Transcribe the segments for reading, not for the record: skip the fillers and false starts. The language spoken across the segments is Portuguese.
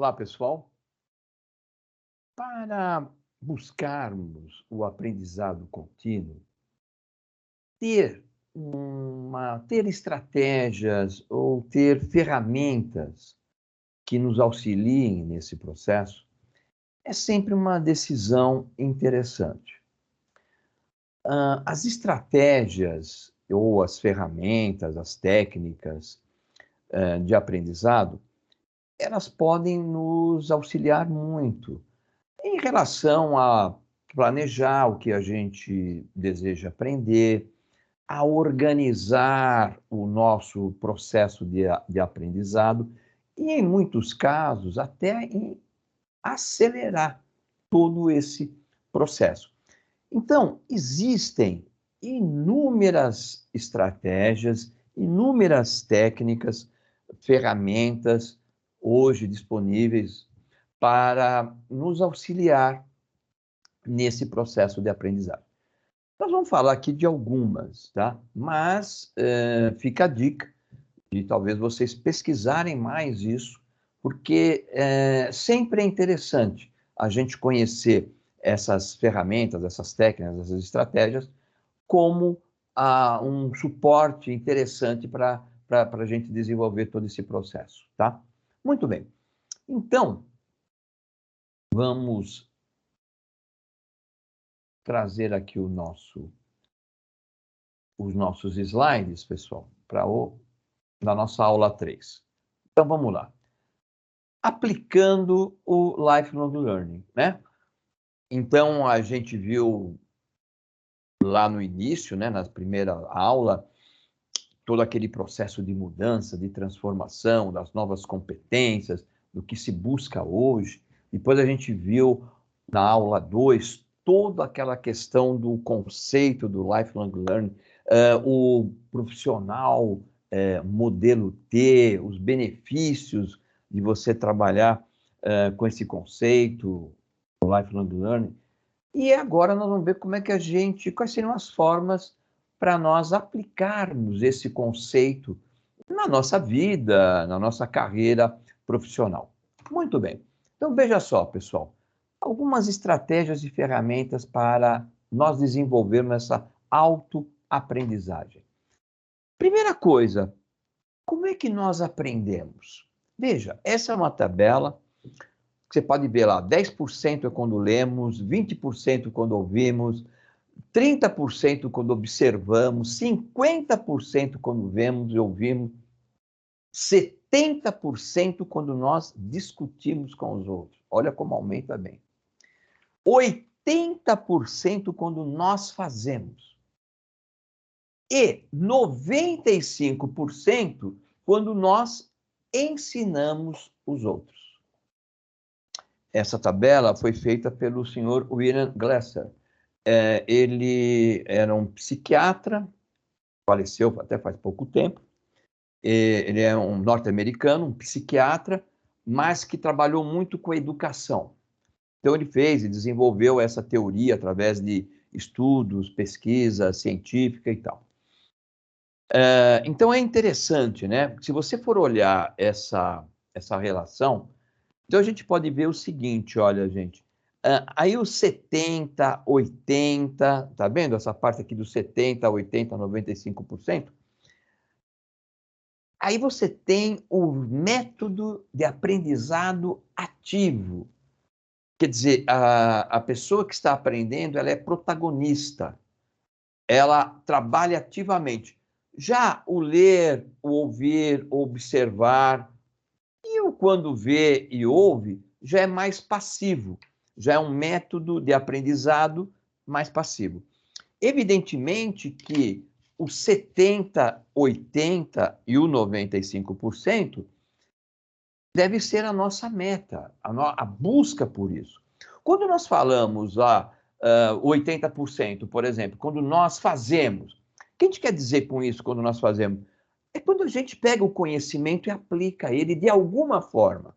Olá, pessoal. Para buscarmos o aprendizado contínuo, ter estratégias ou ter ferramentas que nos auxiliem nesse processo é sempre uma decisão interessante. As estratégias ou as ferramentas, as técnicas de aprendizado, elas podem nos auxiliar muito em relação a planejar o que a gente deseja aprender, a organizar o nosso processo de aprendizado e, em muitos casos, até em acelerar todo esse processo. Então, existem inúmeras estratégias, inúmeras técnicas, ferramentas hoje disponíveis para nos auxiliar nesse processo de aprendizado. Nós vamos falar aqui de algumas, tá? Mas fica a dica de talvez vocês pesquisarem mais isso, porque sempre é interessante a gente conhecer essas ferramentas, essas técnicas, essas estratégias, como um suporte interessante para a gente desenvolver todo esse processo, tá? Muito bem. Então, vamos trazer aqui os nossos slides, pessoal, da nossa aula 3. Então, vamos lá. Aplicando o Lifelong Learning, né? Então, a gente viu lá no início, né, na primeira aula, todo aquele processo de mudança, de transformação, das novas competências, do que se busca hoje. Depois a gente viu na aula 2 toda aquela questão do conceito do lifelong learning, o profissional modelo T, os benefícios de você trabalhar com esse conceito, o lifelong learning. E agora nós vamos ver quais seriam as formas para nós aplicarmos esse conceito na nossa vida, na nossa carreira profissional. Muito bem. Então, veja só, pessoal, algumas estratégias e ferramentas para nós desenvolvermos essa autoaprendizagem. Primeira coisa, como é que nós aprendemos? Veja, essa é uma tabela que você pode ver lá, 10% é quando lemos, 20% quando ouvimos, 30% quando observamos, 50% quando vemos e ouvimos, 70% quando nós discutimos com os outros. Olha como aumenta bem. 80% quando nós fazemos. E 95% quando nós ensinamos os outros. Essa tabela foi feita pelo senhor William Glasser. Ele era um psiquiatra, faleceu até faz pouco tempo. Ele é um norte-americano, um psiquiatra, mas que trabalhou muito com a educação. Então, ele fez e desenvolveu essa teoria através de estudos, pesquisa científica e tal. Então, é interessante, né? Se você for olhar essa relação, então a gente pode ver o seguinte, olha, gente, aí os 70, 80, tá vendo essa parte aqui dos 70, 80, 95%? Aí você tem o método de aprendizado ativo. Quer dizer, a pessoa que está aprendendo, ela é protagonista, ela trabalha ativamente. Já o ler, o ouvir, o observar, e o quando vê e ouve, já é mais passivo, já é um método de aprendizado mais passivo. Evidentemente que o 70, 80 e o 95% deve ser a nossa meta, a busca por isso. Quando nós falamos 80%, por exemplo, quando nós fazemos, o que a gente quer dizer com isso quando nós fazemos? É quando a gente pega o conhecimento e aplica ele de alguma forma,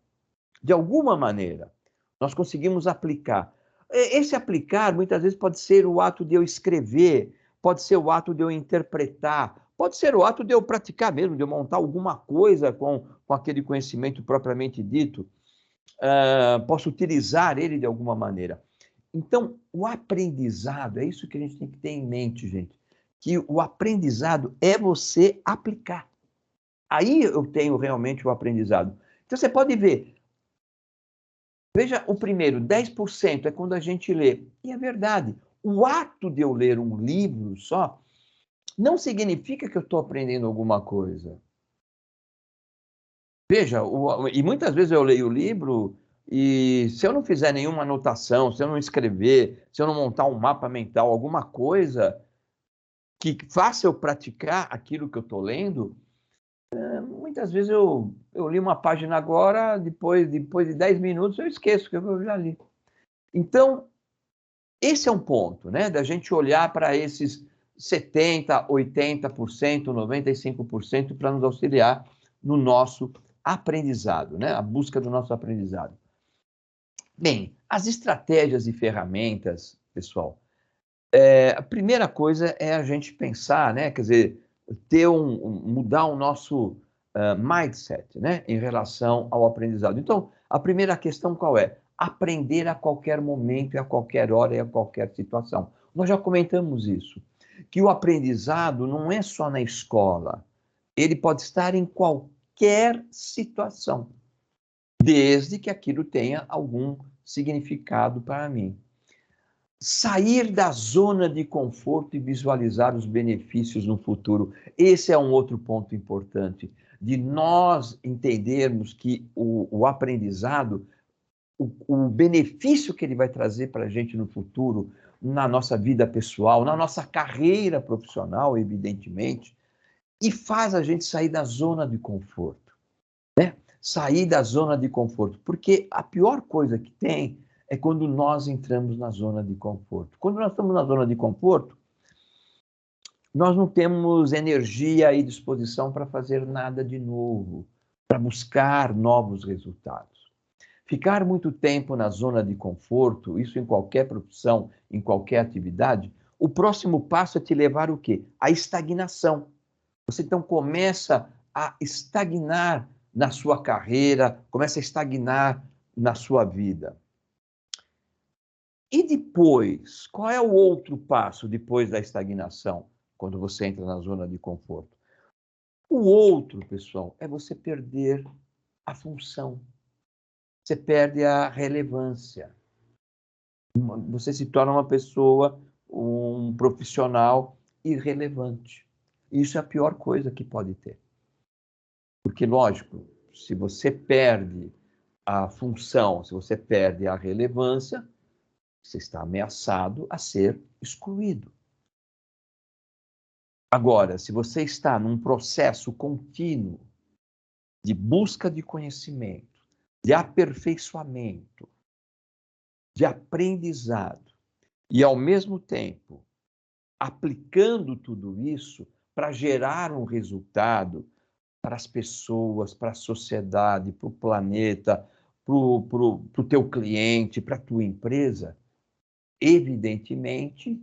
de alguma maneira. Nós conseguimos aplicar. Esse aplicar, muitas vezes, pode ser o ato de eu escrever, pode ser o ato de eu interpretar, pode ser o ato de eu praticar mesmo, de eu montar alguma coisa com aquele conhecimento propriamente dito. posso utilizar ele de alguma maneira. Então, o aprendizado, é isso que a gente tem que ter em mente, gente, que o aprendizado é você aplicar. Aí eu tenho realmente o aprendizado. Então, você pode ver, veja o primeiro, 10% é quando a gente lê. E é verdade, o ato de eu ler um livro só não significa que eu estou aprendendo alguma coisa. Veja, e muitas vezes eu leio o livro e se eu não fizer nenhuma anotação, se eu não escrever, se eu não montar um mapa mental, alguma coisa que faça eu praticar aquilo que eu estou lendo, muitas vezes eu li uma página agora, depois de 10 minutos eu esqueço que eu já li. Então, esse é um ponto, né? Da gente olhar para esses 70%, 80%, 95% para nos auxiliar no nosso aprendizado, né? A busca do nosso aprendizado. Bem, as estratégias e ferramentas, pessoal, a primeira coisa é a gente pensar, né? Quer dizer, mudar o nosso mindset, né? Em relação ao aprendizado. Então, a primeira questão qual é? Aprender a qualquer momento, e a qualquer hora e a qualquer situação. Nós já comentamos isso, que o aprendizado não é só na escola, ele pode estar em qualquer situação, desde que aquilo tenha algum significado para mim. Sair da zona de conforto e visualizar os benefícios no futuro. Esse é um outro ponto importante, de nós entendermos que o aprendizado, o benefício que ele vai trazer para a gente no futuro, na nossa vida pessoal, na nossa carreira profissional, evidentemente, e faz a gente sair da zona de conforto, né? Sair da zona de conforto, porque a pior coisa que tem é quando nós entramos na zona de conforto. Quando nós estamos na zona de conforto, nós não temos energia e disposição para fazer nada de novo, para buscar novos resultados. Ficar muito tempo na zona de conforto, isso em qualquer profissão, em qualquer atividade, o próximo passo é te levar o quê? A estagnação. Você então começa a estagnar na sua carreira, começa a estagnar na sua vida. E depois, qual é o outro passo depois da estagnação, quando você entra na zona de conforto? O outro, pessoal, é você perder a função. Você perde a relevância. Você se torna uma pessoa, um profissional irrelevante. Isso é a pior coisa que pode ter. Porque, lógico, se você perde a função, se você perde a relevância, você está ameaçado a ser excluído. Agora, se você está num processo contínuo de busca de conhecimento, de aperfeiçoamento, de aprendizado, e ao mesmo tempo aplicando tudo isso para gerar um resultado para as pessoas, para a sociedade, para o planeta, para o teu cliente, para a tua empresa, evidentemente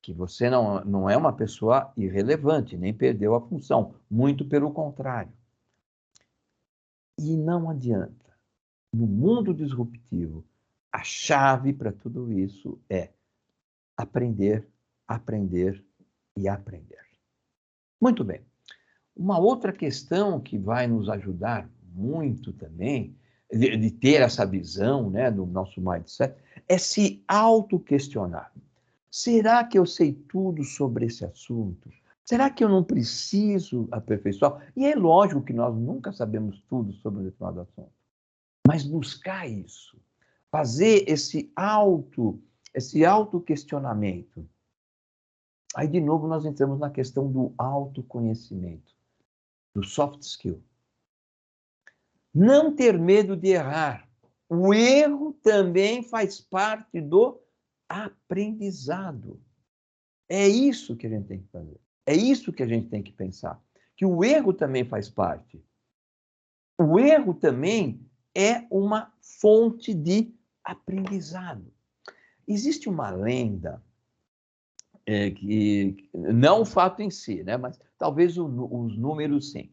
que você não é uma pessoa irrelevante, nem perdeu a função, muito pelo contrário. E não adianta. No mundo disruptivo, a chave para tudo isso é aprender, aprender e aprender. Muito bem. Uma outra questão que vai nos ajudar muito também, de ter essa visão, né, do nosso mindset, é se auto-questionar. Será que eu sei tudo sobre esse assunto? Será que eu não preciso aperfeiçoar? E é lógico que nós nunca sabemos tudo sobre um determinado assunto. Mas buscar isso, fazer esse auto-questionamento. Aí, de novo, nós entramos na questão do autoconhecimento, do soft skill. Não ter medo de errar. O erro também faz parte do aprendizado. É isso que a gente tem que fazer. É isso que a gente tem que pensar. Que o erro também faz parte. O erro também é uma fonte de aprendizado. Existe uma lenda, que não o fato em si, né? Mas talvez os números sim.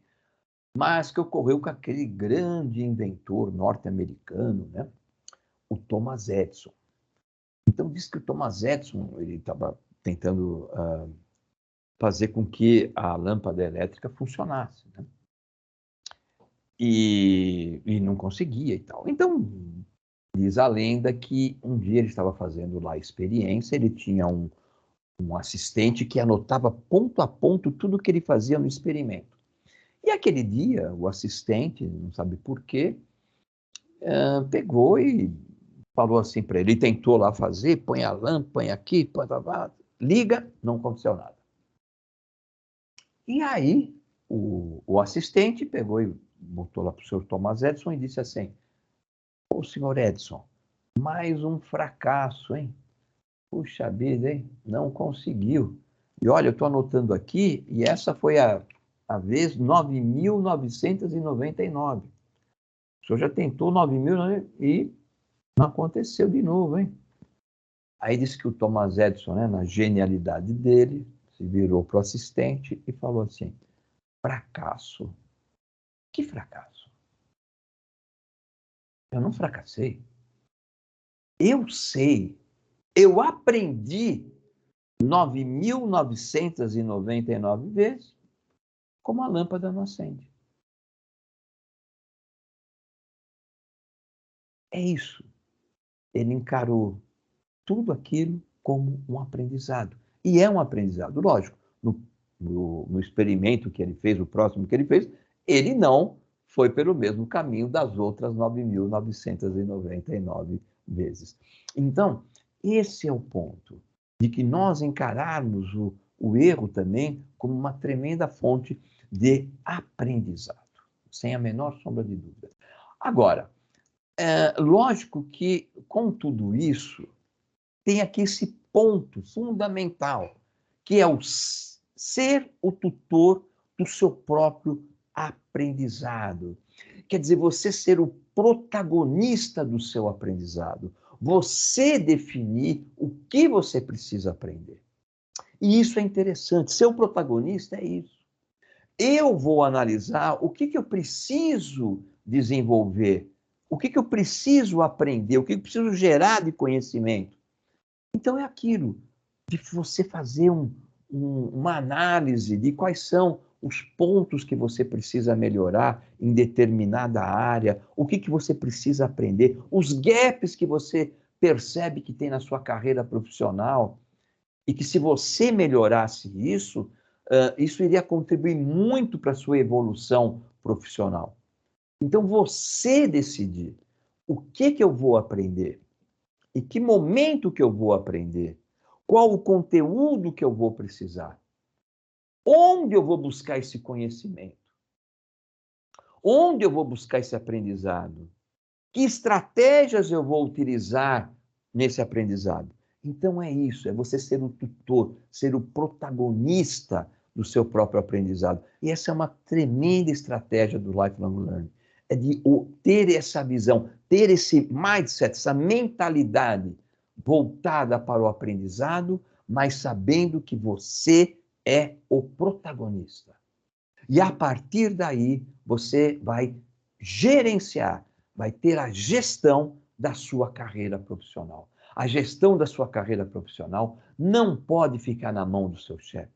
mas que ocorreu com aquele grande inventor norte-americano, né? O Thomas Edison. Então, diz que o Thomas Edison ele estava tentando fazer com que a lâmpada elétrica funcionasse, né? E não conseguia e tal. Então, diz a lenda que um dia ele estava fazendo lá a experiência, ele tinha um assistente que anotava ponto a ponto tudo que ele fazia no experimento. E aquele dia, o assistente, não sabe por quê, pegou e falou assim para ele, tentou lá fazer, põe a lâmpada, põe aqui, põe, liga, não aconteceu nada. E aí, o assistente pegou e botou lá para o senhor Thomas Edison e disse assim, ô senhor Edison, mais um fracasso, hein? Puxa vida, hein? Não conseguiu. E olha, eu estou anotando aqui, e essa foi a vez 9.999. O senhor já tentou 9.000 e não aconteceu de novo, hein? Aí disse que o Thomas Edison, né, na genialidade dele, se virou para o assistente e falou assim, fracasso. Que fracasso? Eu não fracassei. Eu sei, eu aprendi 9.999 vezes como a lâmpada não acende. É isso. Ele encarou tudo aquilo como um aprendizado. E é um aprendizado, lógico. No experimento que ele fez, o próximo que ele fez, ele não foi pelo mesmo caminho das outras 9.999 vezes. Então, esse é o ponto, de que nós encararmos o erro também como uma tremenda fonte de aprendizado, sem a menor sombra de dúvida. Agora, lógico que, com tudo isso, tem aqui esse ponto fundamental, que é o ser o tutor do seu próprio aprendizado. Quer dizer, você ser o protagonista do seu aprendizado. Você definir o que você precisa aprender. E isso é interessante. Ser o protagonista é isso. Eu vou analisar o que eu preciso desenvolver, o que eu preciso aprender, o que eu preciso gerar de conhecimento. Então, é aquilo de você fazer uma análise de quais são os pontos que você precisa melhorar em determinada área, o que você precisa aprender, os gaps que você percebe que tem na sua carreira profissional, e que se você melhorasse isso, isso iria contribuir muito para a sua evolução profissional. Então, você decidir o que eu vou aprender, em que momento que eu vou aprender, qual o conteúdo que eu vou precisar, onde eu vou buscar esse conhecimento, onde eu vou buscar esse aprendizado, que estratégias eu vou utilizar nesse aprendizado. Então é isso, é você ser o tutor, ser o protagonista do seu próprio aprendizado. E essa é uma tremenda estratégia do Lifelong Learning. É de ter essa visão, ter esse mindset, essa mentalidade voltada para o aprendizado, mas sabendo que você é o protagonista. E a partir daí, você vai gerenciar, vai ter a gestão da sua carreira profissional. A gestão da sua carreira profissional não pode ficar na mão do seu chefe.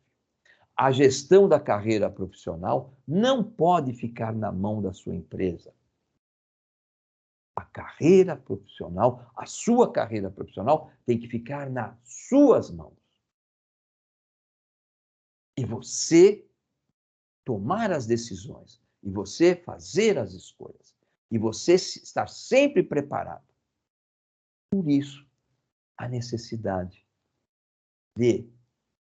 A gestão da carreira profissional não pode ficar na mão da sua empresa. A carreira profissional, a sua carreira profissional tem que ficar nas suas mãos. E você tomar as decisões, e você fazer as escolhas, e você estar sempre preparado. Por isso, a necessidade de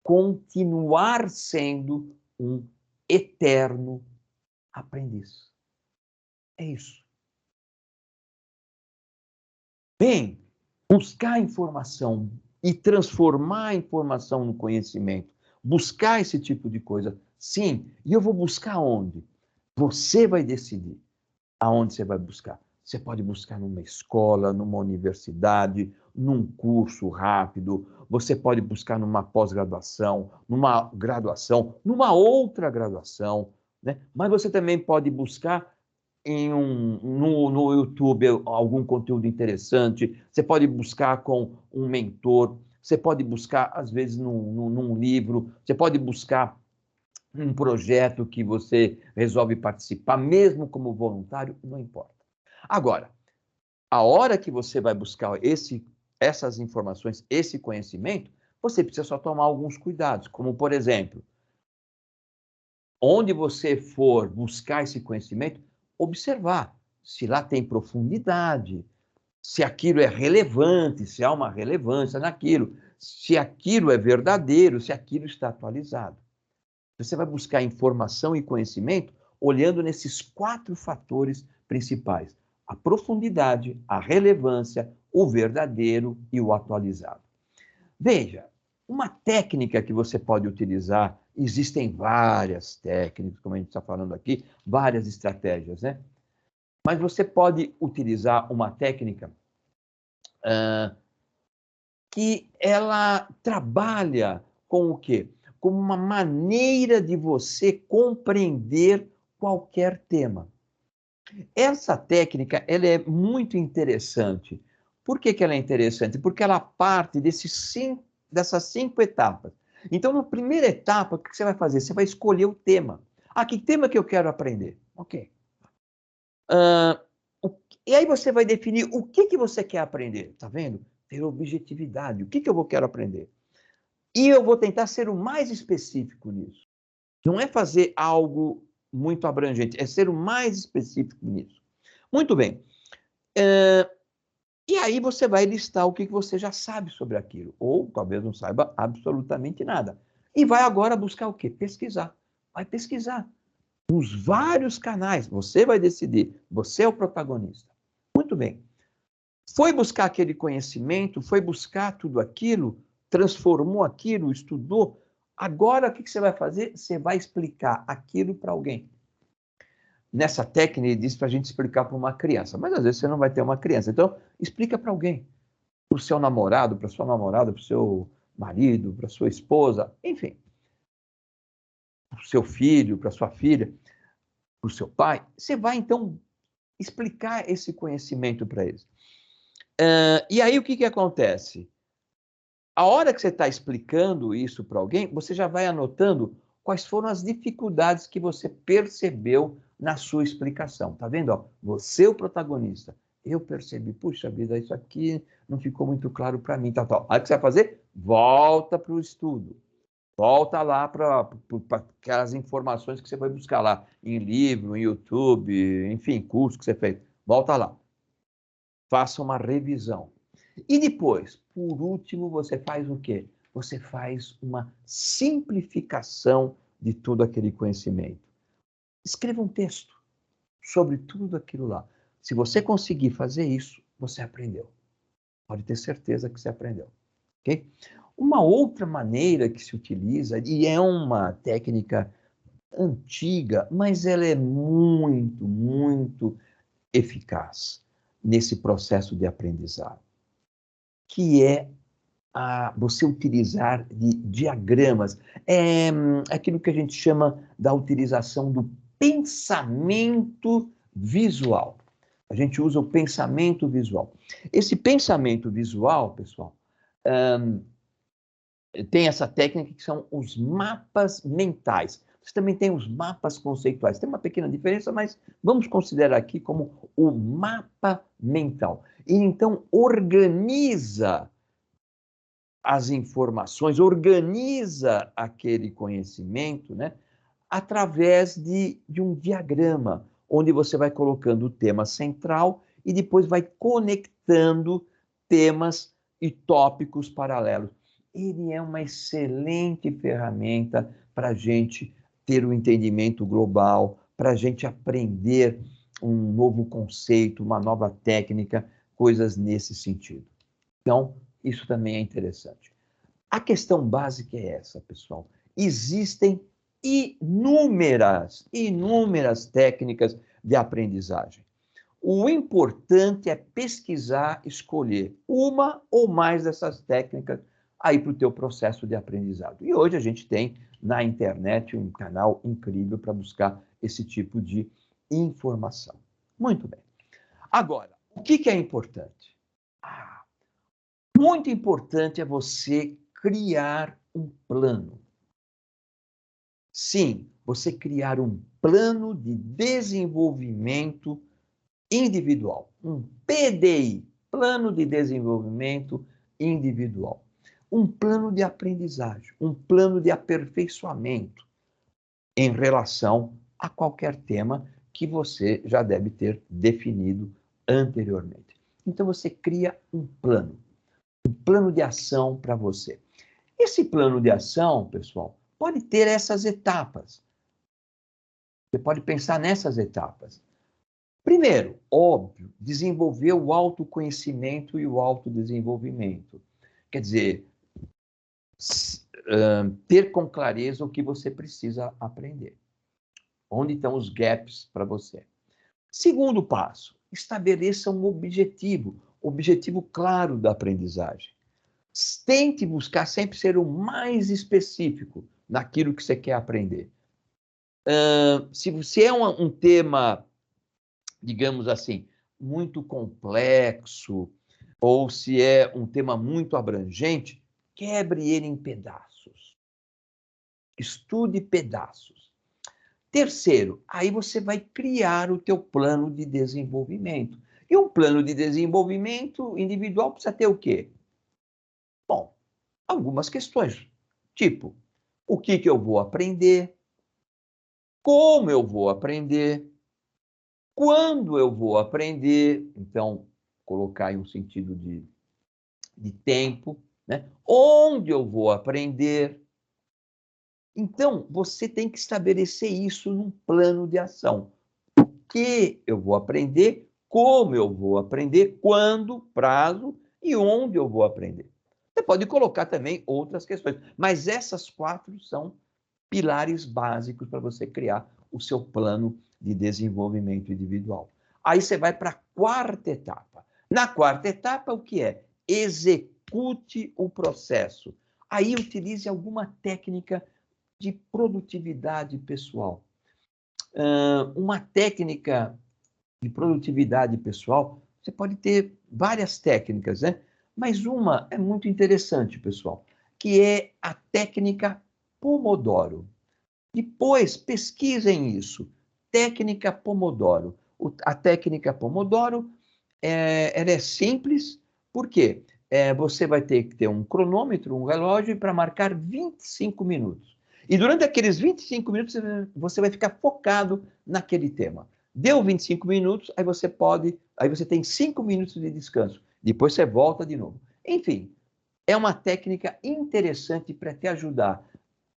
continuar sendo um eterno aprendiz. É isso. Bem, buscar informação e transformar a informação no conhecimento, buscar esse tipo de coisa, sim, e eu vou buscar onde? Você vai decidir aonde você vai buscar. Você pode buscar numa escola, numa universidade, num curso rápido, você pode buscar numa pós-graduação, numa graduação, numa outra graduação, né? Mas você também pode buscar no YouTube algum conteúdo interessante, você pode buscar com um mentor, você pode buscar, às vezes, num livro, você pode buscar um projeto que você resolve participar, mesmo como voluntário, não importa. Agora, a hora que você vai buscar essas informações, esse conhecimento, você precisa só tomar alguns cuidados, como, por exemplo, onde você for buscar esse conhecimento, observar se lá tem profundidade, se aquilo é relevante, se há uma relevância naquilo, se aquilo é verdadeiro, se aquilo está atualizado. Você vai buscar informação e conhecimento olhando nesses 4 fatores principais: a profundidade, a relevância, o verdadeiro e o atualizado. Veja, uma técnica que você pode utilizar, existem várias técnicas, como a gente está falando aqui, várias estratégias, né? Mas você pode utilizar uma técnica que ela trabalha com o quê? Com uma maneira de você compreender qualquer tema. Essa técnica, ela é muito interessante. Por que ela é interessante? Porque ela parte dessas 5 etapas. Então, na primeira etapa, o que você vai fazer? Você vai escolher o tema. Ah, que tema que eu quero aprender? Ok. E aí você vai definir o que você quer aprender. Tá vendo? Ter objetividade. O que eu quero aprender? E eu vou tentar ser o mais específico nisso. Não é fazer algo muito abrangente, é ser o mais específico nisso. Muito bem. E aí você vai listar o que você já sabe sobre aquilo, ou talvez não saiba absolutamente nada. E vai agora buscar o quê? Pesquisar. Vai pesquisar. Nos vários canais, você vai decidir, você é o protagonista. Muito bem. Foi buscar aquele conhecimento, foi buscar tudo aquilo, transformou aquilo, estudou. Agora o que você vai fazer? Você vai explicar aquilo para alguém. Nessa técnica, ele diz para a gente explicar para uma criança, mas às vezes você não vai ter uma criança. Então, explica para alguém, para o seu namorado, para a sua namorada, para o seu marido, para a sua esposa, enfim, para o seu filho, para a sua filha, para o seu pai. Você vai, então, explicar esse conhecimento para eles. E aí, o que acontece? A hora que você está explicando isso para alguém, você já vai anotando quais foram as dificuldades que você percebeu na sua explicação. Tá vendo? Ó, você é o protagonista. Eu percebi, puxa vida, isso aqui não ficou muito claro para mim. Tal. Aí o que você vai fazer? Volta para o estudo. Volta lá para aquelas informações que você vai buscar lá em livro, em YouTube, enfim, curso que você fez. Volta lá. Faça uma revisão. E depois, por último, você faz o quê? Você faz uma simplificação de todo aquele conhecimento. Escreva um texto sobre tudo aquilo lá. Se você conseguir fazer isso, você aprendeu. Pode ter certeza que você aprendeu. Ok? Uma outra maneira que se utiliza, e é uma técnica antiga, mas ela é muito, muito eficaz nesse processo de aprendizado, que é você utilizar de diagramas. É aquilo que a gente chama da utilização do pensamento visual. A gente usa o pensamento visual. Esse pensamento visual, pessoal, tem essa técnica que são os mapas mentais. Você também tem os mapas conceituais. Tem uma pequena diferença, mas vamos considerar aqui como o mapa mental. E então organiza as informações, organiza aquele conhecimento, né, através de um diagrama, onde você vai colocando o tema central e depois vai conectando temas e tópicos paralelos. Ele é uma excelente ferramenta para a gente ter um entendimento global, para a gente aprender um novo conceito, uma nova técnica, coisas nesse sentido. Então, isso também é interessante. A questão básica é essa, pessoal. Existem inúmeras técnicas de aprendizagem. O importante é pesquisar, escolher uma ou mais dessas técnicas aí para o teu processo de aprendizado. E hoje a gente tem na internet um canal incrível para buscar esse tipo de informação. Muito bem. Agora, o que é importante? Muito importante é você criar um plano. Sim, você criar um plano de desenvolvimento individual, um PDI, Plano de Desenvolvimento Individual. Um plano de aprendizagem, um plano de aperfeiçoamento em relação a qualquer tema que você já deve ter definido anteriormente. Então você cria um plano de ação para você. Esse plano de ação, pessoal, pode ter essas etapas. Você pode pensar nessas etapas. Primeiro, óbvio, desenvolver o autoconhecimento e o autodesenvolvimento. Quer dizer, ter com clareza o que você precisa aprender. Onde estão os gaps para você. Segundo passo, estabeleça um objetivo claro da aprendizagem. Tente buscar sempre ser o mais específico naquilo que você quer aprender. Se você é um tema, digamos assim, muito complexo, ou se é um tema muito abrangente, quebre ele em pedaços. Estude pedaços. Terceiro, aí você vai criar o teu plano de desenvolvimento. E um plano de desenvolvimento individual precisa ter o quê? Bom, algumas questões, tipo, o que eu vou aprender, como eu vou aprender, quando eu vou aprender, então, colocar em um sentido de tempo, né? Onde eu vou aprender. Então, você tem que estabelecer isso num plano de ação. O que eu vou aprender, como eu vou aprender, quando, prazo e onde eu vou aprender. Você pode colocar também outras questões, mas essas 4 são pilares básicos para você criar o seu plano de desenvolvimento individual. Aí você vai para a 4ª etapa. Na 4ª etapa, o que é? Execute o processo. Aí utilize alguma técnica de produtividade pessoal. Uma técnica de produtividade pessoal, você pode ter várias técnicas, né? Mas uma é muito interessante, pessoal, que é a técnica Pomodoro. Depois, pesquisem isso. Técnica Pomodoro. A técnica Pomodoro, ela é simples, por quê? Você vai ter que ter um cronômetro, um relógio para marcar 25 minutos. E durante aqueles 25 minutos, você vai ficar focado naquele tema. Deu 25 minutos, aí você tem 5 minutos de descanso. Depois você volta de novo. Enfim, é uma técnica interessante para te ajudar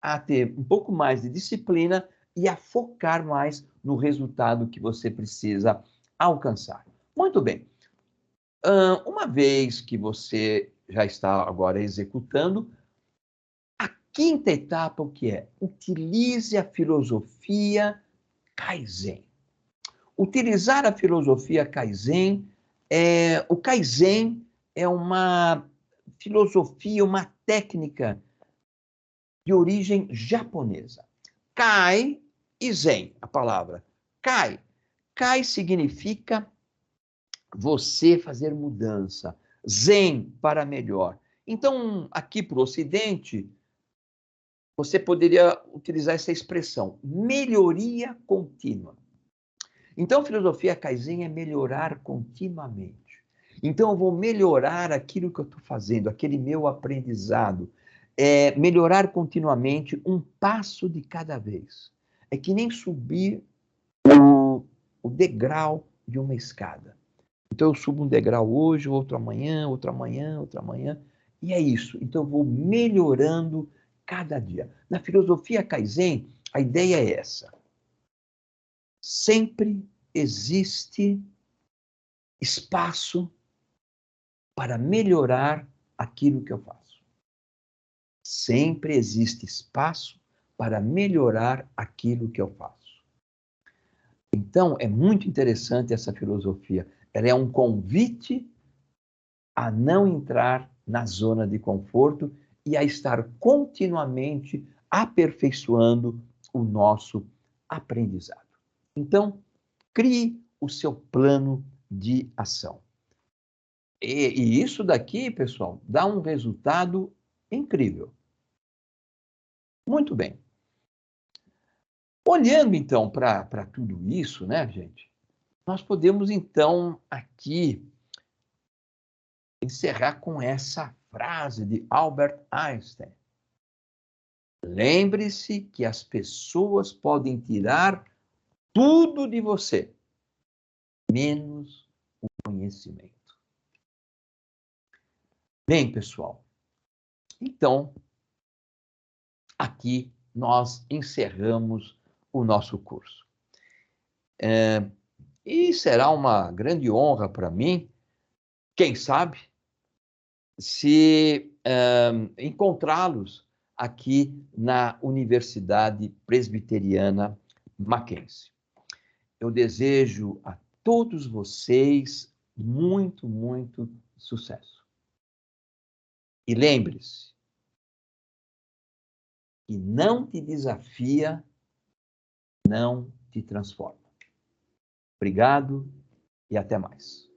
a ter um pouco mais de disciplina e a focar mais no resultado que você precisa alcançar. Muito bem. Uma vez que você já está agora executando, a 5ª etapa, o que é? Utilize a filosofia Kaizen. Utilizar a filosofia Kaizen, o Kaizen é uma filosofia, uma técnica de origem japonesa. Kai e Zen, a palavra. Kai. Kai significa você fazer mudança. Zen, para melhor. Então, aqui para o Ocidente, você poderia utilizar essa expressão, melhoria contínua. Então, a filosofia Kaizen é melhorar continuamente. Então, eu vou melhorar aquilo que eu estou fazendo, aquele meu aprendizado. Melhorar continuamente, um passo de cada vez. É que nem subir o degrau de uma escada. Então, eu subo um degrau hoje, outro amanhã, outro amanhã, outro amanhã. E é isso. Então, eu vou melhorando cada dia. Na filosofia Kaizen, a ideia é essa. Sempre existe espaço para melhorar aquilo que eu faço. Sempre existe espaço para melhorar aquilo que eu faço. Então, é muito interessante essa filosofia. Ela é um convite a não entrar na zona de conforto e a estar continuamente aperfeiçoando o nosso aprendizado. Então, crie o seu plano de ação. E isso daqui, pessoal, dá um resultado incrível. Muito bem. Olhando então para tudo isso, né, gente? Nós podemos então aqui encerrar com essa frase de Albert Einstein. Lembre-se que as pessoas podem tirar tudo de você, menos o conhecimento. Bem, pessoal, então aqui nós encerramos o nosso curso. E será uma grande honra para mim, quem sabe, se encontrá-los aqui na Universidade Presbiteriana Mackenzie. Eu desejo a todos vocês muito, muito sucesso. E lembre-se, que não te desafia, não te transforma. Obrigado e até mais.